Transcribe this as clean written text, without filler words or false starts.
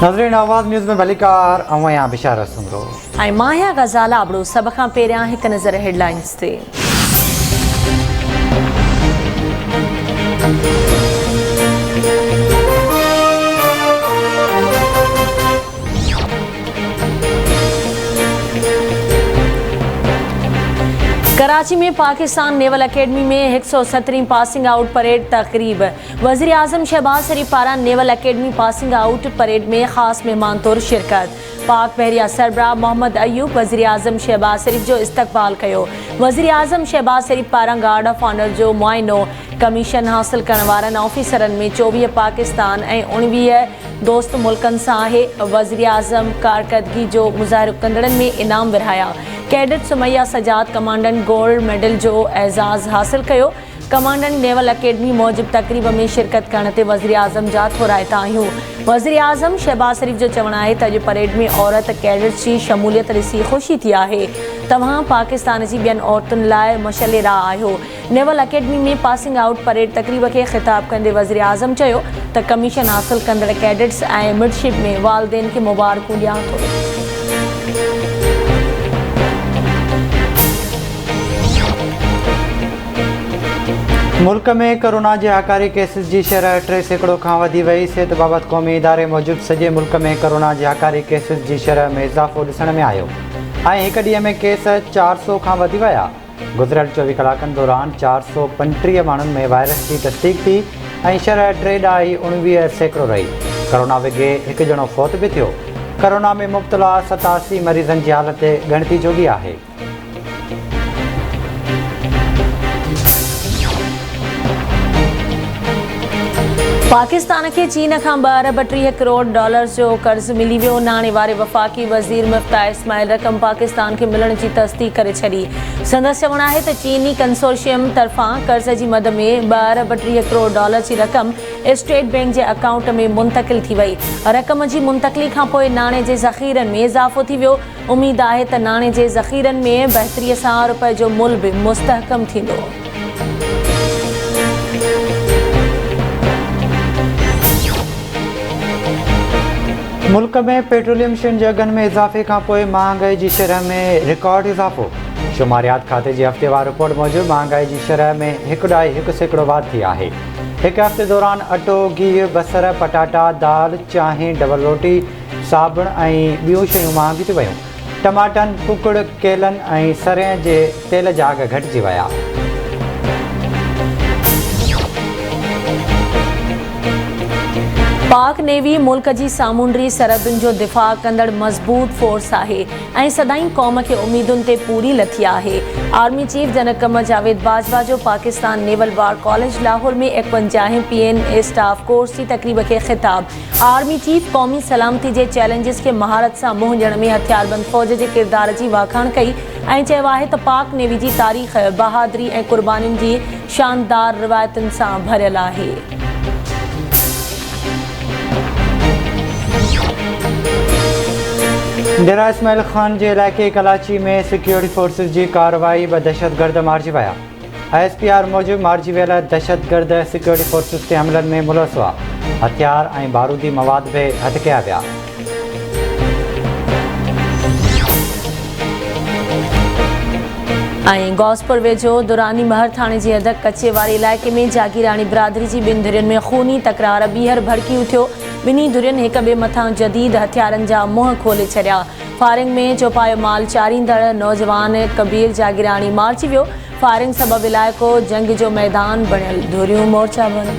नाज़रीन आवाज़ न्यूज़ में भलीकार अवया बिशारत सुमरो ऐं माहिया गज़ाला आबड़ो सभ खां पहिरियां हिकु नज़र हेडलाइंस ते। कराची में पाकिस्तान नेवल अकेडमी में 117वीं पासिंग आउट परेड तकरीब। वज़ीर आज़म शहबाज शरीफ पारां naval academy passing out parade में ख़ास मेहमान तौर शिरकत। पाक बहरिया सरबराह मोहम्मद अयूब वज़ीर आज़म शहबाज शरीफ जो इस्तक़बाल कयो। वज़ीर आज़म शहबाज शरीफ पारां गार्ड ऑफ ऑनर जो मुआइनो कमीशन हासिल करण वारनि ऑफिसरनि में 24 पाकिस्तान ऐं 19 दोस्त मुल्कनि सां आहे। वज़ीर आज़म कारकर्दगी जो मुज़ाहिरो कंदड़नि में इनाम विरहाया। Cadet Sumaiya Sajjad commandant gold medal जो एज़ाज़ हासिल कयो। कमांडेंट नेवल अकेडमी मौजूद तकरीब में शिरकत करण ते वज़ीर आज़म जा थोराइता आहियूं। वज़ीर आज़म शहबाज शरीफ जो चवणु आहे त अॼु परेड में औरत कैडेट्स जी शमूलियत ॾिसी ख़ुशी थी आहे। तव्हां पाकिस्तान जी ॿियनि औरतुनि लाइ मशले राह आहियो। नेवल अकेडमी में पासिंग आउट परेड तकरीब खे ख़िताब कंदे वज़ीर आज़म चयो त कमीशन हासिल कंदड़ कैडेट्स ऐं मिडशिप में वालदेन खे मुबारकूं ॾियां थो। मुल्क में कोरोना के हकारी केसिस की शरह 3% खां वधी वई। सिहत बाबत कौमी इदारे मूजिब सजे मुल्क में कोरोना के हकारी केसिस की शरह में इजाफो ॾिसण में आयो ऐं हिक ॾींहं में केस 400 खां वधी विया। गुज़िरियल 24 कलाकनि दौरान 435 माण्हुनि में वायरस की तस्दीक थी ऐं शरह 3.19% रही। कोरोना विघे हिकु ॼणो फौत भी थियो। कोरोना में मुब्तला 87 मरीज़नि की हालत गणती जोगी आहे। पाकिस्तान के चीन खां 2 अरब 30 करोड़ डॉलर्स जो कर्ज मिली वियो। नाणे वारे वफ़ाक़ी वज़ीर मुफ्ता इस्माइल रक़म पाकिस्तान के मिलण की तस्दीक करे छॾी। संदसि चवणु आहे त चीनी कंसोर्शियम तरफ़ां कर्ज जी मद में 2 अरब 30 करोड़ डॉलर की रक़म स्टेट बैंक के अकाउंट में मुंतकिल थी वई। रक़म की मुंतकिली खां पोइ नाणे जे ज़ख़ीरनि में इज़ाफ़ो थी वियो। उम्मीद आहे त नाणे जे ज़ख़ीरनि में बहितरीअ सां रुपए जो मुल्ह भी मुस्तहकम थींदो। मुल्क में पेट्रोलियम शयुनि जे अघनि में इज़ाफ़े खां पोइ महांगाई जी शरह में रिकॉर्ड इज़ाफ़ो। शुमारियात खाते जी हफ़्तेवार रिपोर्ट मूजिब महांगाई जी शरह में 1.1% वाधि थी आहे। हिकु हफ़्ते दौरान अटो, गिहु, बसर, पटाटा, दाल, चांहि, डबल रोटी, साबुण ऐं ॿियूं शयूं महांगी थी वियूं। टमाटनि, कुकड़, केलनि ऐं सरेह जे तेल जा अघ घटिजी विया। पाक नेवी मुल्क की सामूंडी सरहदुनि जो दिफ़ा कंदड़ मज़बूत फोर्स है ऐं सदाईं क़ौम के उम्मीदुनि ते पूरी लथी आहे। Army chief general Qamar Javed Bajwa जो पाकिस्तान नेवल वार कॉलेज लाहौर में 51 PNA स्टाफ कोर्स की तकरीब के खिताब। आर्मी चीफ कौमी सलामती के चैलेंजिस के महारत से मुंहुं ॾियण में हथियारबंद फौज के किरदार की वाखाण कई ऐं चयो आहे त पाक नेवी की तारीख़ बहादुरी ऐं कुर्बानियुनि की शानदार रिवायतुनि सां भरियल आहे। डेरा इस्माइल खान के इलाके कराची में सिक्योरिटी फोर्सेस की कार्रवाई ब दहशतगर्द मारिजी विया। ISPR मूजिब मारिजी वियल दहशतगर्द सिक्योरिटी फोर्सेस के हमलन में मुलविस हुआ। हथियार ऐं बारूदी मवाद भी हथ कया विया। गौसपुर वेझो दुरानी महर थाने जी हद कचे वारे इलाइक़े में जागीरानी बिरादरी जी 2 धुरियुनि में खूनी तकरार ॿीहर भड़की उथियो। 2 धुरियुनि हिक ॿिए मथां जदीद हथियारनि जा मुंहं खोले छॾिया। फायरिंग में चौपायो माल चारींदड़ नौजवान कबीर जागीरानी मारिजी वियो। फायरिंग सबबि इलाइक़ो जंग जो मैदान बणियल। धुरियूं मोर्चा बंदि।